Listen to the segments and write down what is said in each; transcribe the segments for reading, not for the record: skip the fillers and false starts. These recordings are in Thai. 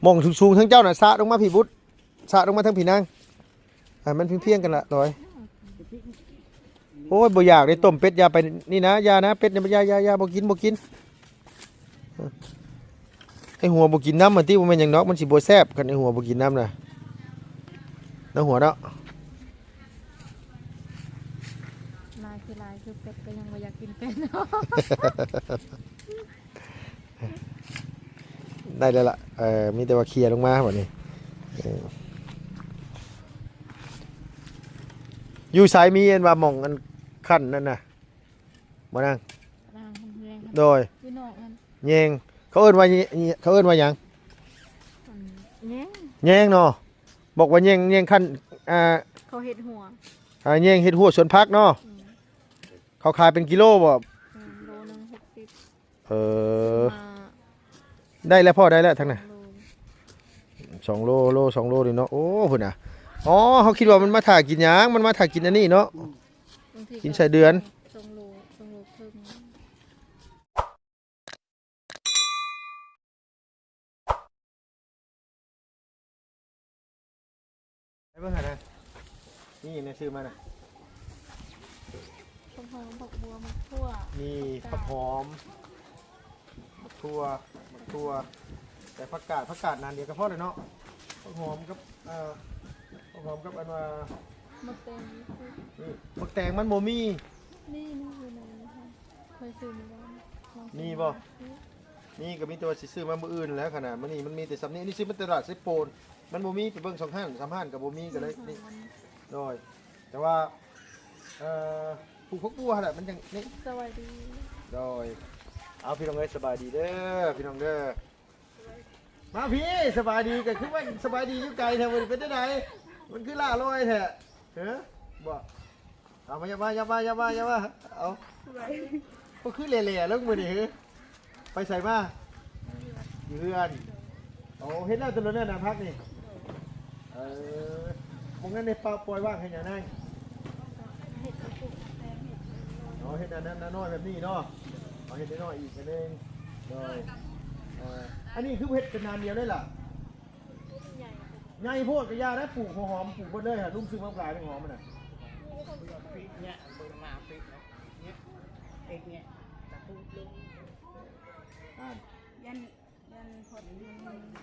มองสูงๆทั้งเจ้าน่ะสะลงมาพี่บุตรสะลงมาทั้งพี่นางมันเพียงๆกันละร้อยโอ้ยบ่อยากได้ต้มเป็ดยาไปนี่นะยานะเป็ดเนี่ยยาบ่กินไอหัวบ่กินน้ำมันที่บ่แม่นหยังเนาะมันสิบ่แซ่บกันไอหัวบ่กินน้ำน่ะน้ำหัวเนาะลายคือเป็ดก็ยังบ่อยากกินเป็ดเนาะได้แล้วล่ะมีแต่ว่าเคลียร์ลงมาบัดนี้อยู่สายมีอันว่าหม่องอันขั้นนั่นน่ะบ่นางโดยแยงเขาเอิ้นว่าหยังแยงเนาะบอกว่าแยงขั้นเขาเฮ็ดหัวแยงเฮ็ดหัวสวนผักเนาะเขาขายเป็นกิโลบ่โลนึง60ได้แล้วพ่อได้แล้วทั้งน่ะ2 โลนี่เนาะโอ้พุ่นน่ะอ๋อเขาคิดว่ามันมาถ่ากินหยังมันมาถ่ากินอันนี้เนาะกินใส่เดือน2 โลครึ่งไปเบิ่งหานะนี่ในซื้อมาน่ะผักหอมผักบัวมะทั่วนี่ผักหอมมะทั่วแต่ผักกาดนานเดียวก็พอเลยเนาะผักหอมกับอันว่ามะแตงมันบ่มีนี่อยู่ไหนคะเคยซื้อมาแล้วนี่บ่นี่ก็มีตัวสิซื้อมามื้ออื่นแล้วขนาดมื้อนี้มันมีแต่สำนี้นี่ซื้อมาตลาดไซโปนมันบ่มีไปเบิ่ง2 ห้าง3 ห้างก็บ่มีก็เลยนี่โดยแต่ว่าปลูกผักบัวแหละมันจังนี่สวัสดีโดยเอาพี่น้องเอ้ยสบายดีเด้อพี่น้องเด้อมาพี่สบายดีก็คือว่าสบายดีอยู่ไกลแท้บ่เป็นจังได๋มันคือล่าลอยแท้บ่เอามาอย่ามาเอาก็คือเละๆแล้วมื้อนี้ไปใส่มาอยู่เรือนโอ้เฮ็ดแล้วตลอดเนี่ยนะพักนี่บ่งั้นได้ปล่อยว่างให้หยังนั่งเฮ็ดนั้นน้อยแบบนี้เนาะเอาเฮ็ดน้อยอีกนึงอันนี้คือเฮ็ดเป็นนานเดียวได้ล่ะใหญ่โพดกระยาได้ปลูกหอมปลูกเบิดเลยฮะลุงซื้อมะพร้าวหอมมันน่ะเนี่ยเบิ่งมาปิดเนี่ยเนี่ยตะปูลงยันพอดี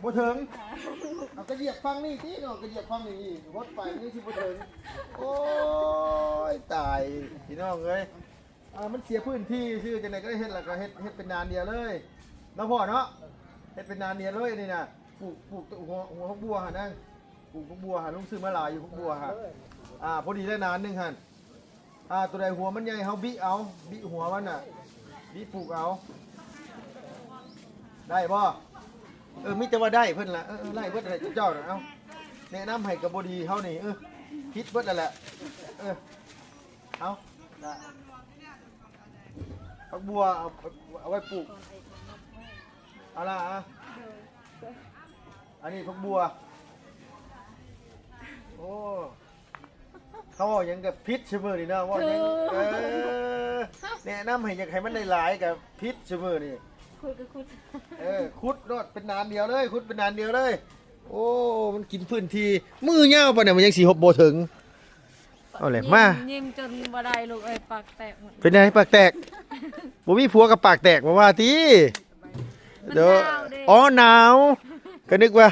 บ่ถึงเอากระเหยียบฟังนี่ติเนาะกระเหยียบฟังนี่รถไปนี่สิบ่ถึงโอ้ยตายพี่น้องเอ้ยมันเสียพื้นที่ชื่อจังได๋ก็เฮ็ดแล้วก็เฮ็ดเป็นนานเดียวเลยเนาะพ่อเนาะเฮ็ดเป็นนานเดียวเลยนี่น่ะปลูกหัวผักบัวหั่นนั่งปลูกผักบัวหั่นลุงซื้อมาหลายอยู่ผักบัวฮะพอดีได้นานนึงหั่นตัวใดหัวมันใหญ่เฮาบิหัวมันน่ะบิปลูกเอาได้บ่มิแต่ว่าได้เพิ่นล่ะไล่เบิดอะไรเจ้าน่ะเอาแนะนำให้กับบ่ดีเฮานี่คิดเบิดนั่นแหละเอาได้ผักบัวเอาไว้ปลูกเอาล่ะอันนี้ผักบัวโอ้เขาบอกยังกับพิษเสมอนี่นะว่ายังแนะนำให้อยากให้มันได้หลายกับพิษเสมอนี่คุดรอดเป็นนานเดียวเลยคุดเป็นนานเดียวเลยโอ้มันกินพื้นที่มือเง่าปะเนี่ยมันยังสีหบโบถึงเอาเลยมายิ้มจนบ่ได้ลูกปากแตกหมดเป็นไงปากแตกบ่มีผัวกับปากแตกมาว่าทีเดี๋ยวอ๋อหนาวก็นึกว่า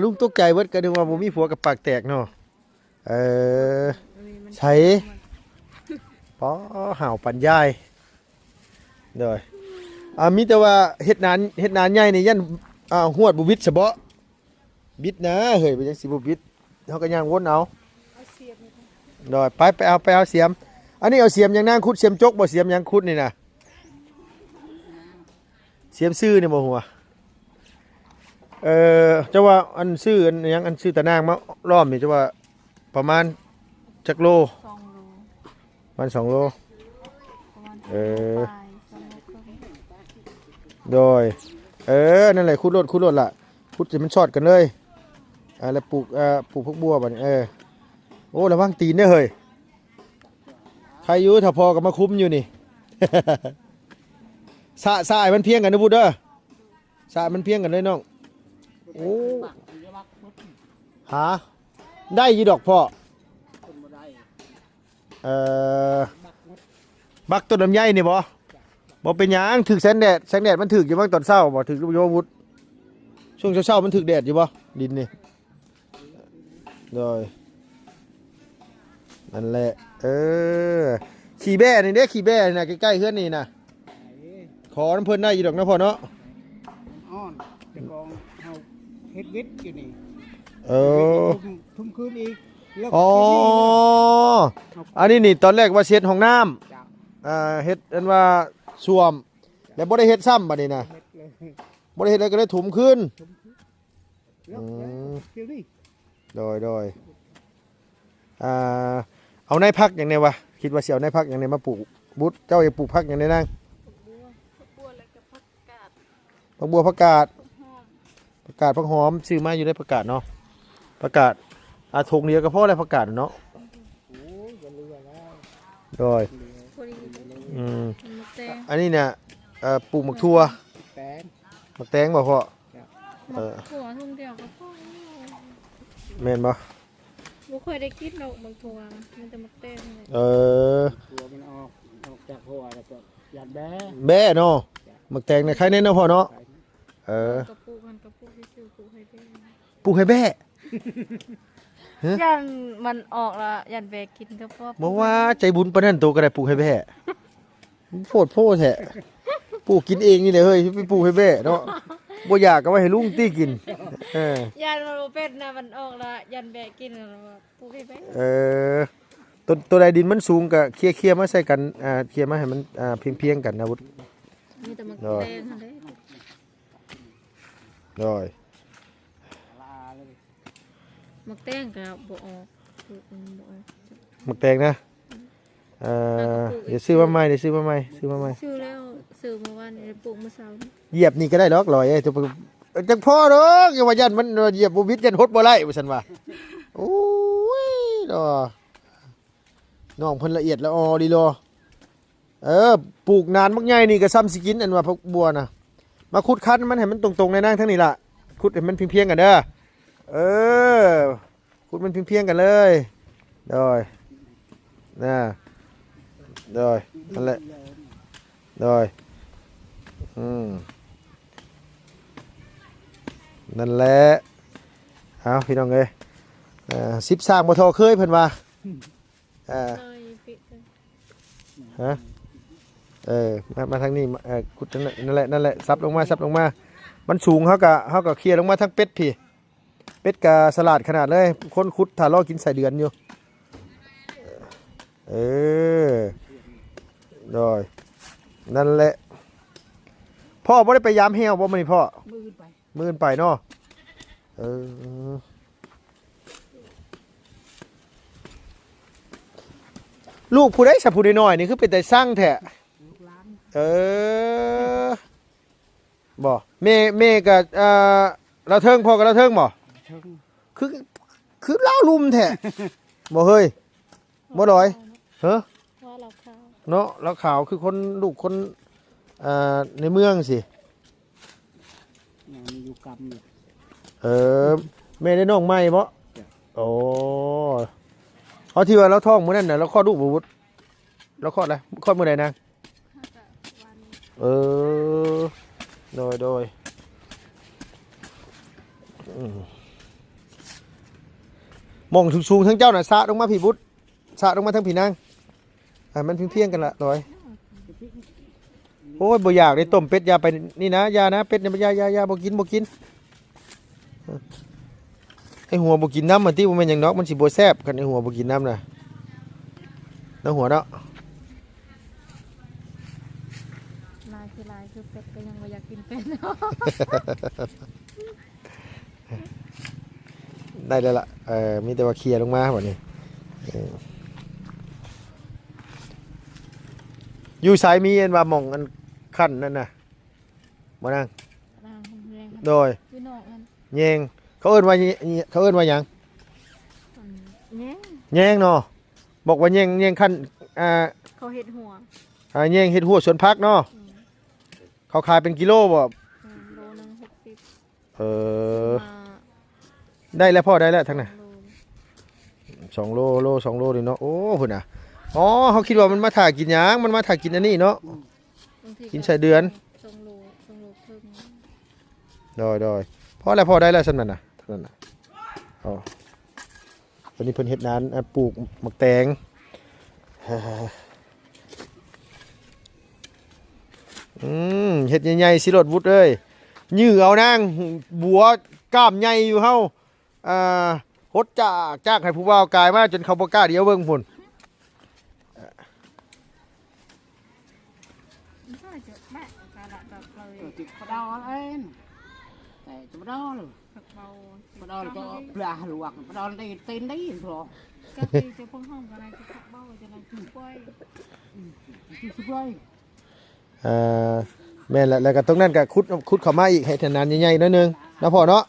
ลุงตกใจเบิดก็นึกว่าบ่มีผัวกับปากแตกเนาะใช้ป๋อห่าวปันยายเด้อมีแต่ว่าเฮ็ดนานใหญ่นี่ยันหวดบ่วิดซะบ่บิดนะเฮ้ยเป็นจังสิบ่บิดเฮาก็ย่างวนเอาเด้อไปเอาเสียมอันนี้เอาเสียมอย่างนั้นขุดเสียมจกบ่เสียมอย่างขุดนี่น่ะเสียมซื่อนี่บ่หัวเจ้าว่าอันซื่ออันยังอันซื่อตะนางมาล้อมนี่เจ้าว่าประมาณจักโลมัน2 โลโดยนั่นแหละขุดรถล่ะขุดสิมันช็อตกันเลยแล้วปลูกผักบัวบัดนี้โอ้ระวังตีนเด้อเฮ้ยใครอยู่ถ้าพอก็มาคุ้มอยู่นี่สะมันเพียงกันนะบุตรเด้อ สะมันเพียงกันเลยน้องโอ้หาได้อยี่ดอกพ่อบักต้นลำไยนี่บ่เป็นหยังถึกแสงแดดมันถึกอยู่บ้างตอนเช้าบ่ถึกโยวุฒช่วงเช้ามันถึกแดดอยู่บ่ดินนี่โดยนั่นแหละขี่แบ่นี่เด้ขี่แบ่นี่นะใกล้ๆเฮือนนี่นะขอน้ำเพิ่นได้อยู่ดอกนะพ่อเนาะอ้อนจะกองเฮาเฮ็ดวิทย์อยู่นี่ทุ่มคืนอีกอ๋ออันนี้นี่ตอนแรกว่าเช็ดห้องน้ำเฮ็ดอันว่าส้วมแล้วบ่ได้เฮ็ดซ้ำบัดนี้นะบ่ได้เฮ็ดอะไรก็ได้ถมขึ้นโดยเอาในพักอย่างไงวะคิดว่าสิเอาในพักอย่างไงมาปลูกบุตรเจ้าจะปลูกพักอย่างไงนั่งผักบัวผักกาดผักหอมซื้อมาอยู่ได้ผักกาดเนาะผักกาดทงเดียวก็พอแล้วผักกาดเนาะโดยอันนี้เนี่ยปลูกหมักทั่วหมักแตงบ่พ่อถั่วทุ่งเดียวก็พอแม่นบ่บ่เคยได้กินดอกบางถั่วมันจะมักแตงเลยถั่วมันออกจากหัวแล้วก็หยาดแบ่เนาะหมักแตงเนี่ยใครเน้นเนาะพ่อเนาะกระปุกมันกระปุกที่ซื้อปลูกให้แบ่ปลูกให้แบ่ยันมันออกละยันแบกกินก็พอบ่ว่าใจบุญปานนั้นโตก็ได้ปลูกให้แบ่โพดแท้ปลูกกินเองนี่แหละเฮ้ยไปปลูกให้แบ่เนาะบ่อยากก็ไว้ให้ลุงตี้กินยันมันบ่เป็นนะมันออกละยันแบกกินปลูกให้แบ่ตัวใดดินมันสูงก็เคลียร์มาใส่กันเคลียร์มาให้มันเพียงกันนะวุฒิมีแต่มักแตงหั่นเด้มักแตงก็บ่ออกมักแตงนะเดี๋ยวซื้อมาใหม่ซื้อแล้วซื้อเมื่อวานนี้ปลูกเมื่อเช้าเหยียบนี่ก็ได้หรอกลอยจังพ่อเด้ออย่าว่ายันมันเหยียบบ่วิดยันหดบ่ไล่ว่าซั่นว่าโอ้ยดอน้องเพิ่นละเอียดละออดีโลปลูกนานมักใหญ่นี่ก็ซ้ำสิกินอันว่าผักบัวน่ะมาขุดคั้นมันให้มันตรงๆในนางทั้งนี้ล่ะขุดให้มันเพียงๆกันเด้อขุดมันเพียงๆกันเลยโดยนั่นแหละนั่นแหละเอาพี่น้องเอ้ย10สร้างบ่ทอเคยเพิ่นว่ามาทางนี้ขุดนั่นแหละซับลงมามันสูงเฮาก็เคลียร์ลงมาทั้งเป็ดพี่เป็ดกับสลัดขนาดเลยคนขุดถ้ารอกินใส่เดือนอยู่โดยนั่นแหละพ่อบ่ได้ไปยามแฮวบ่มื้อนี้พ่อมื้อไปเนาะลูกผู้ใดสักผู้ใดน้อยนี่คือเป็นแต่สร้างแท้บ่แม่กับเราเทิงพ่อกับเราเทิงบ่คือเล่าลุมแท้บ่เฮ้ยบ่ดอยเนาะเราขาวคือคนลูกคนในเมืองสิอยู่กำแม่ได้น้องใหม่บ่โอ้เอาที่ว่าเราท้องมื้อนั้นน่ะเราคลอดลูกบ่วุฒิเราคลอดอะไรคลอดมื้อใดนางโดยมองสูงๆทั้งเจ้าน่ะสะลงมาพี่บุตรสะลงมาทั้งพี่นางมันเพียงๆกันละร้อยโอ้ยบ่อยากได้ต้มเป็ดยาไปนี่นะยานะเป็ดเนี่ยยาบ่กินไอหัวบ่กินน้ำมันที่มันเป็นอย่างนอกมันสิบ่แซ่บกันไอหัวบ่กินน้ำน่ะน้ำหัวเนาะลายคือเป็ดก็ยังบ่อยากกินเป็ดได้แล้วล่ะมีแต่ว่าเคลียร์ลงมาแบบนี้อยู่สายมีอันว่ามองอันขั้นนั่นน่ะบ่นั่งโดยแยงเขาเอิ้นว่าหยังแยงเนาะบอกว่าแยงขั้นเขาเฮ็ดหัวแยงเฮ็ดหัวสวนพักเนาะเขาขายเป็นกิโลบ่โลนึง เออได้แล้วพ่อได้แล้วทั้งน่ะ 2 โล2 โลนี่เนาะโอ้พุ่นน่ะอ๋อเขาคิดว่ามันมาถ่ากินหยังมันมาถ่ากินอันนี้เนาะกินใส่เดือน2 โลครึ่ง ดอยพ่อแล้วพ่อได้แล้วซั่นนั่นน่ะเท่านั้นน่ะอ๋อวันนี้เพิ่นเฮ็ดนานปลูกหมักแตงเฮ็ดใหญ่ๆสิรถวุฒเอ้ยยื้อเอานางบัวกล้ามใหญ่อยู่เฮาฮดจากให้ผู้บ่าวกายมาจนเขาบ่กล้าเดี๋ยวเบิ่งพุ่น ติดปลาดอเอ็นแต่จะปลาดอเลยปลาดอก็ปลาหลวกปลาดอได้เต้นได้พอ ก็คือจะพุ่งห้องกันอะไรจะขับเบ้าจะนั่งกินกล้วย ที่สุดเลย แม่นแล้วก็ตรงนั้นก็ขุดเข้ามาอีกให้ถนนใหญ่ๆหน่อยนึงนะพ่อเนาะ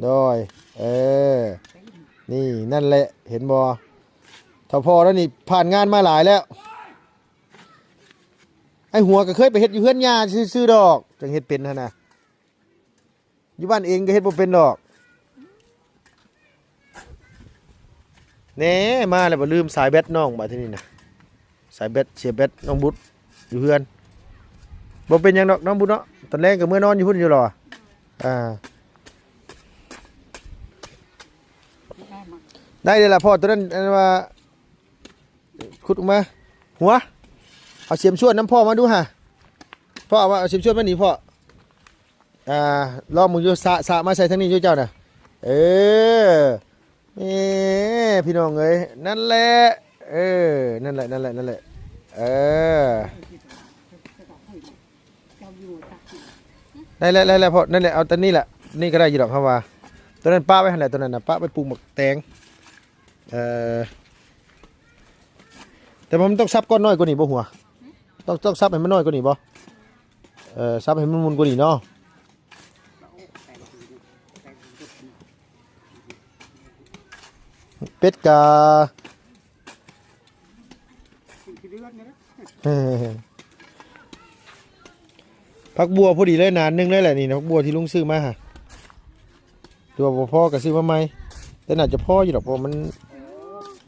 โดยนี่นั่นแหละเห็นบ่ถ้าพ่อแล้วนี่ผ่านงานมาหลายแล้วไอ้หัวก็เคยไปเฮ็ดอยู่เฮือนย่าซื่อๆดอกจังเฮ็ดเป็นหั่นน่ะอยู่บ้านเองก็เฮ็ดบ่เป็นดอกแหน่มาแล้วบ่ลืมสายแบตน้องบัดทีนี้น่ะสายแบตเสียบแบตน้องบุตรอยู่เฮือนบ่เป็นหยังดอกน้องบุตรเนาะตอนแรกก็มื้อนอนอยู่พุ่นอยู่หรอได้เลยล่ะพ่อตัวนั้นว่าขุดออกมาหัวเอาเสียมชวนน้ำพ่อมาดูฮะพ่อเอาว่าเอาเสียมชวนมาหนีพ่อลองมึงอยู่สะมาใส่ทางนี้อยู่เจ้าน่ะนี่พี่น้องเอ้ยนั่นแหละนั่นแหละได้แล้วพ่อนั่นแหละเอาตัวนี้แหละนี่ก็ได้อยู่ดอกครับว่าตัวนั้นป้าไว้หั่นแหละตัวนั้นน่ะป้าไปปลูกหมกแตงแต่ผมต้องซับก้อนน้อยกว่านี้บ่หัวต้องซับให้มันน้อยกว่านี้บ่ซับให้มันมุนกว่านี้เนาะเป็ดกาผักบัวพอดีเลยนานนึงเลยแหละนี่นะผักบัวที่ลุงซื้อมาฮะตัวพ่อก็ซื้อมาใหม่แต่น่าจะพ่ออยู่ดอกเพราะมัน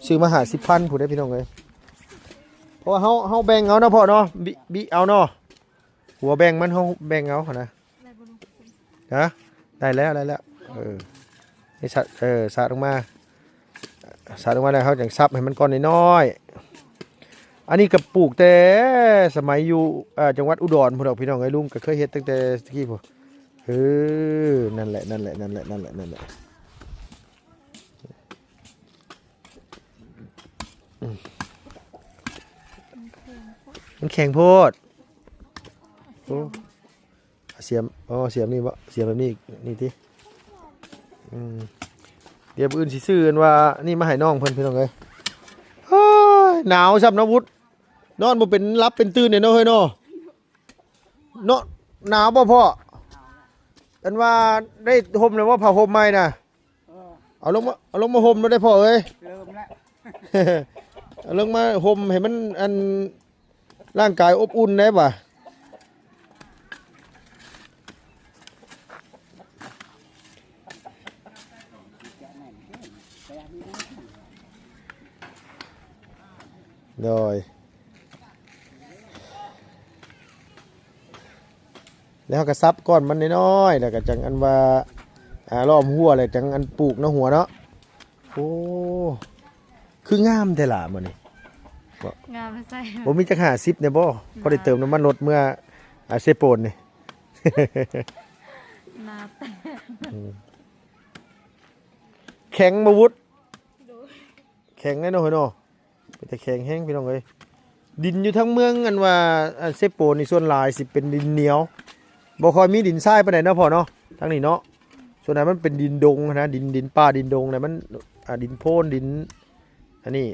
ซื้อมา50,000ผู้ได้พี่น้องเลยเพราะว่าเฮาแบ่งเอาเนาะพ่อเนาะบิเอาเนาะหัวแบ่งมันเฮาแบ่งเอานะฮะได้แล้วนี่สาดลงมาแล้วเขาจังซับให้มันก้อนน้อยๆอันนี้ก็ปลูกแต่สมัยอยู่จังหวัดอุดรพุ่นดอกพี่น้องไอ้ลุงก็เคยเฮ็ดตั้งแต่กี้พุ่นนั่นแหละมันแข็งโพดโอ้เสียมนี่บ่เสียมแบบนี้นี่ติเดี๋ยวอื่นสิซื้อกันว่านี่มาให้น้องเพิ่นพี่น้องเอ้ยหนาวซ้ำนะวุฒนอนบ่เป็นรับเป็นตื่นเนี่ยเนาะเฮ้ยเนาะหนาวบ่พ่อกันว่าได้ห่มแล้วว่าผ้าห่มใหม่น่ะเอาลงมาห่มแล้วได้พ่อเอ้ยเริ่มแล้ว เอาลงมาห่มให้มันอันร่างกายอบอุ่นได้ป่ะโดยแล้วก็ซับก้อนมันน้อยๆแล้วก็จังอันว่าล้อมหัวเลยจังอันปลูกเนาะหัวเนาะโอ้คืองามแต่ละมื้อนี้งามไม่ใช่บ่มีจัก50เนี่ยบ่พอได้เติมน้ำมันรถเมื่อเซโปนนี่นาแต่แข็งบ่วุฒแข็งแน่เนาะเฮ้ยเนาะแต่แข็งแห้งพี่น้องเอ้ยดินอยู่ทั้งเมืองอันว่าเซโปนนี่ส่วนหลายสิเป็นดินเหนียวบ่ค่อยมีดินทรายปานใดเนาะพ่อเนาะทางนี้เนาะส่วนนั้นมันเป็นดินดงนะดินป่าดินดงนะมันดินโพนดินอันนี้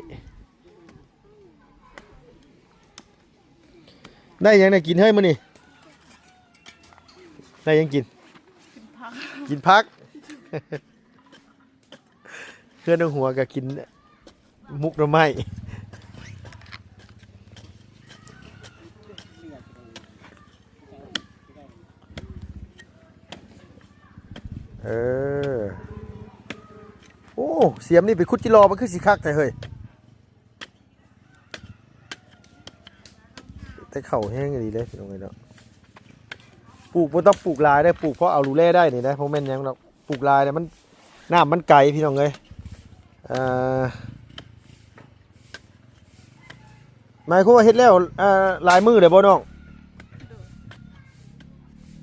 ได้ยังได้กินเฮ้ยมื้อนี้ได้ยังกินพักเพื่อนหัวก็กินมุกหน่อไม้ เออโอ้เสียมนี่ไปคุดจิรอมันคือสิคักแต่เฮ้ยแต่เข่าแห้งดีเลยพี่น้องเนาะปลูกบ่ต้องปลูกลายได้ปลูกเพราะเอารูแร่ได้นี่นะเพราะแม่นยังเนาะปลูกลายเนี่ยมันน้ำมันไกลพี่น้องเอ้ยหมายความว่าเฮ็ดแล้วลายมือได้บ่น้อง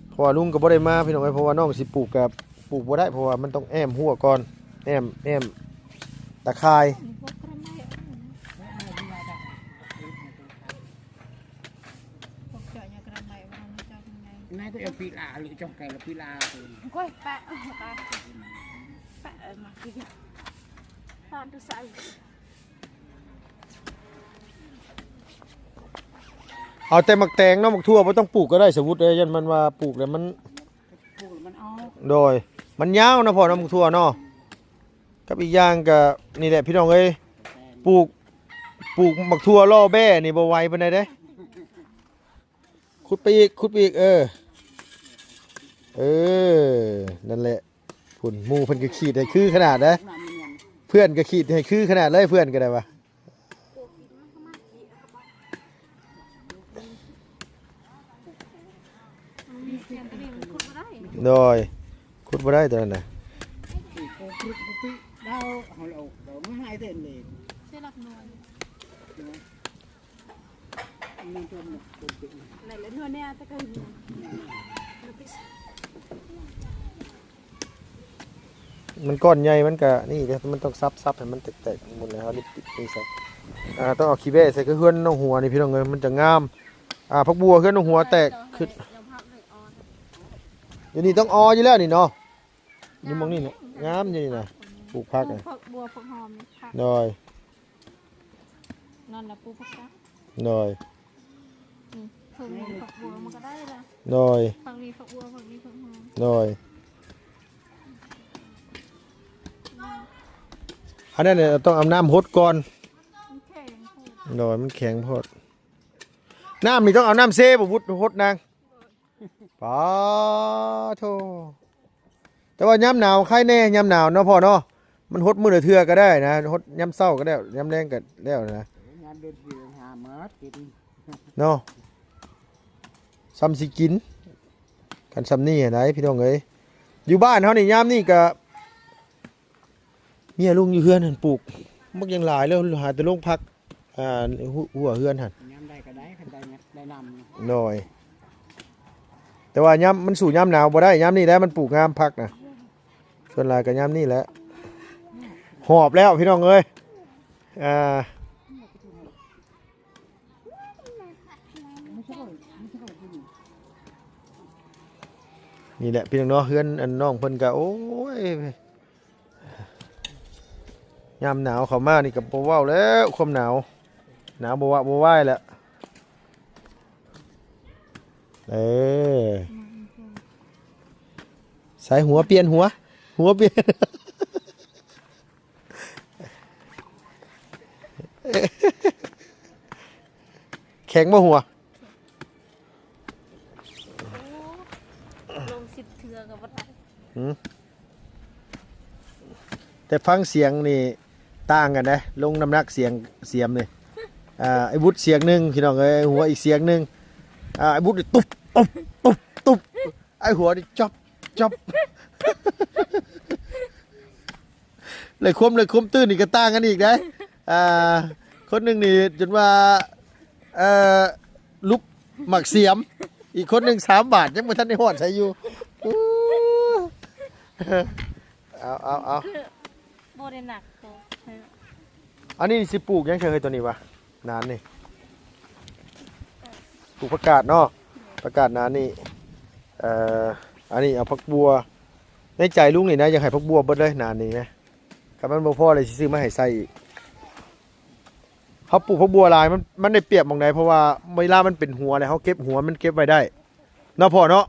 เพราะว่าลุงก็บ่ได้มาพี่น้องเอ้ยเพราะว่าน้องสิปลูกกับปลูกบ่ได้เพราะว่ามันต้องแอมหัวก่อนแอมตะไคร้ nay tôi ở pila lựa trong cái là pila rồi ก้อยแปะแปะมากินทอดดูใส่ เอาแต่หมักแตงเนาะหมักทั่วบ่ต้องปลูกก็ได้สมมุติเลยยันมันว่าปลูกแล้วมัน phụ làมัน โดยมันยาวนะพ่อน้ำหมักทั่วเนาะกับอีกอย่างก็นี่แหละพี่น้องเอ้ยปลูกหมักทั่วล่อแบ้นี่บ่ไหวปานใดเด้ขุดไปอีกนั่นแหละพุ่นหมู่เพิ่นก็ขีดให้คือขนาดนะ làm mình เพื่อนก็ขีดให้คือขนาดเลยเพื่อนก็ได้วะโดยขุดบ่ได้ตอนนั้นน่ะ thì cô cứ đau hồi đầu nó hai tên liền ใช่หลักหน่วย nên tôi một cô tự ไหนแล้วหน่วยเนี่ยตะกัน มันก้อนใหญ่มันก็นี่เด้มันต้องซับให้มันแตกๆหมดแล้วนี่ปิดนี่ใส่ต้องเอาขี้แบ้ใส่คือเฮือนน้องหัวนี่พี่น้องเอ้ยมันจะงามผักบัวเฮือนน้องหัวแตกขึ้นเดี๋ยวนี้ต้องอออยู่แล้วนี่เนาะนี่มองนี่น่ะงามอยู่นี่น่ะปลูกผักน่ะ ผักบัวผักหอมนี่ผัก โดย นั่นแหละปูผักกาด โดย ถึงผักบัวมันก็ได้ละ โดย ผักนี้ผักบัวผักนี้ผักหอม โดยอันนั้นเนี่ยต้องเอาน้ำหดก่อน มันแข็งพูด โดยมันแข็งโพดน้ำนี่ต้องเอาน้ำเซ่บ่วุดหดนางปาโธแต่ว่าย้ำหนาวใครแน่ย้ำหนาวเนาะพ่อเนาะมันหดมื้อละเทื่อก็ได้นะหดย้ำเช้าก็ได้ย้ำแรงก็แล้วนะ nhà được gì hà mớt thì เนาะซ้ำสิกินกันซ้ำนี่ไหนพี่น้องเอ้ยอยู่บ้านเฮานี่ยามนี่ก็เมียลุงอยู่เฮือนหั่นปลูกมักยังหลายแล้วหาแต่ลงพักหัวเฮือนหั่น nhà đây cái đấy đây nằm หน่อยแต่ว่ายามมันสู่ยามหนาวบ่ได้ยามนี่แหละมันปลูกงามพักนะส่วนหลายก็ยามนี่แหละหอบแล้วพี่น้องเอ้ยนี่แหละพี่น้องเนาะเฮือนอันน้องเพิ่นก็โอ้ยยามหนาวเข้ามานี่ก็บ่เว้าแล้วความหนาวบ่ว่าบ่ไหวแล้วสายหัวเปลี่ยนหัวเปลี่ยน แข็งบ่หัว ลง10เทือกับบ่ได้ แต่ฟังเสียงนี่ต่างกันนะลงน้ำหนักเสียงนี่ไอ้บุตรเสียงหนึ่งพี่น้องเอ้ยหัวอีกเสียงหนึ่งไอ้บุตรนี่ตุ๊บไอ้หัวนี่จ๊อบเลยคมตื้นนี่ก็ต่างกันอีกนะคนหนึ่งนี่จนว่าลุกหมักเสียมอีกคนหนึ่ง3 บาทยังไม่ทันได้หอดใส่อยู่เอา บ่ได้หนักโต อันนี้สิปลูกยังเคยตัวนี้วะนานนี่ปลูกผักกาดเนาะผักกาดนานนี่อันนี้เอาผักบัวในใจลุงนี่นะอยากให้ผักบัวเบิดเลยนานนี่นะครับมันบ่พอเลยสิซื้อมาให้ใส่อีกเขาปลูกผักบัวลายมันได้เปรียบมองไหนเพราะว่าเวลามันเป็นหัวเลยเขาเก็บหัวมันเก็บไว้ได้เนาะพ่อเนาะ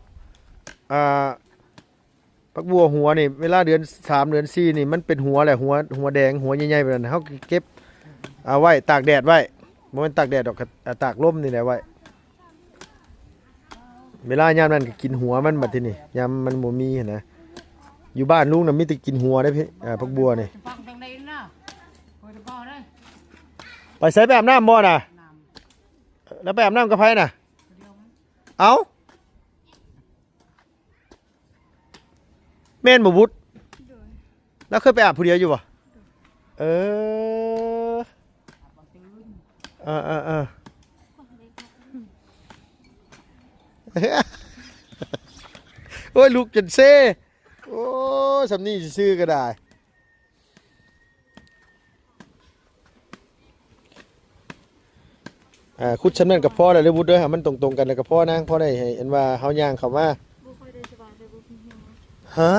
ผักบัวหัวนี่เวลาเดือน3เดือน4นี่มันเป็นหัวแหละหัวแดงหัวใหญ่ๆแบบนั้นเขาเก็บเอาไว้ตากแดดไว้บ่แม่นตากแดดดอกตากลมนี่แหละไว้เวลายามนั้นก็กินหัวมันบัดทีนี้ยามมันบ่มีนะ อยู่บ้านลุงน่ะมีแต่กินหัวได้พี่ผักบัวนี่ จะฟังจังได๋นะโอ้ยบ่ได้ ไปใส่ไปอาบน้ำบ่น่ะ น้ำ แล้วไปอาบน้ำกับไผน่ะ เดียวมั้ย เอ้าแม่นบ่บุตร โดย แล้วเคยไปอาบผู้เดียวอยู่บ่เออ บ่ตื่น เออ โอ้ยลูกจนเซ่โอ้ยสำนีซื้อก็ได้คุดชำนั่นกับพ่อได้เลยบุตรเด้อมันตรงๆกันแล้วกับพ่อนางพ่อได้ให้อันว่าเฮาย่างเข้ามา บ่ค่อยได้สบายเลยบ่มีแฮง ฮะ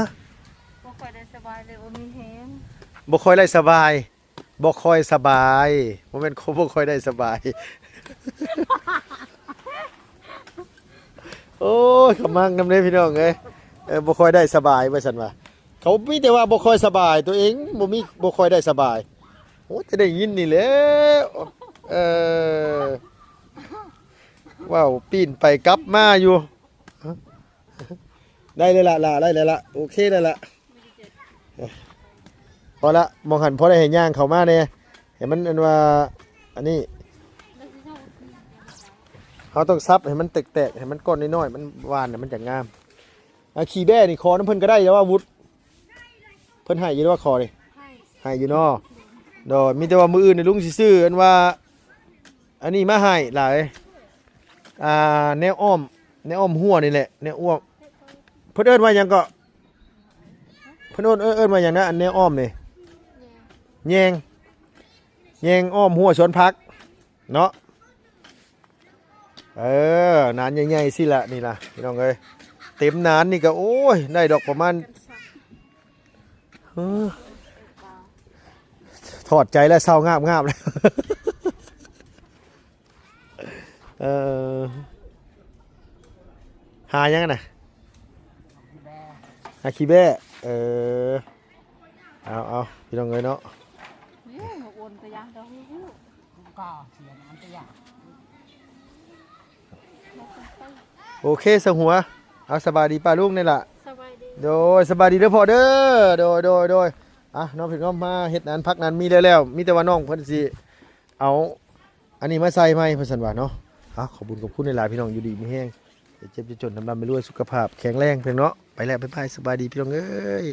บ่ค่อยได้สบายเลยบ่มีแฮง บ่ค่อยได้สบายบ่ค่อยสบายบ่แม่นบ่ค่อยได้สบาย โอ้ยขมังนำเด้พี่น้องเอ้ยบ่ค่อยได้สบายว่าซั่นว่าเขามีแต่ว่าบ่ค่อยสบายตัวเองบ่ค่อยได้สบายโอ้จะได้ยินนี่แหละว้าวปีนไปกลับมาอยู่ได้เลยล่ะได้เลยล่ะโอเคเลยล่ะพอละมองหันพอได้เห็นย่างเข้ามาเนี่ยเห็นมันอันว่าอันนี้เขาต้องซับให้มันแตกๆให้มันก้อนน้อยๆมันหวานน่ะมันจะงามขี่แบ่นี่คอน้ำเพิ่นก็ได้แล้วว่าวุฒเพิ่นให้อยู่ว่าคอนี่ ให้ ให้อยู่เนาะโดยมีแต่ว่ามืออื่นในลุงสิซื้ออันว่าอันนี้มาให้หลายแนวอ้อมหัวนี่แหละแนวอ้วมเพิ่นเอิ้นว่าหยังก็เพิ่นเอิ้นว่าหยังนะอันแนวอ้อมนี่แยงอ้อมหัวสวนพักเนาะนานใหญ่ๆสิละนี่ล่ะพี่น้องเอ้ยเต็มนานนี่ก็โอ้ยได้ดอกประมาณถอดใจแล้วเศร้างาบเลยหายังไงนะหาขี้แบ้เอาพี่น้องเอ้ยเนาะ นี่โอนไปยังเด้อฮู้ ก็เสียน้ำไปอย่าง โอเคสหัวเอาสบายดีป้าลุงนี่ล่ะ สบายดี โดยสบายดีเด้อพ่อเด้อโดยน้องพี่น้องมาเฮ็ดนั้นพักนั้นมีแล้วมีแต่ว่าน้องเพิ่นสิเอาอันนี้มาใส่ไหมเพิ่นสั่นว่าเนาะขอบคุณในหลายพี่น้องอยู่ดีมีแห้งเจ็บจะจนทำลำไปรวยสุขภาพแข็งแรงเพียงเนาะไปแล้วบ๊ายบายสบายดีพี่น้องเอ้ย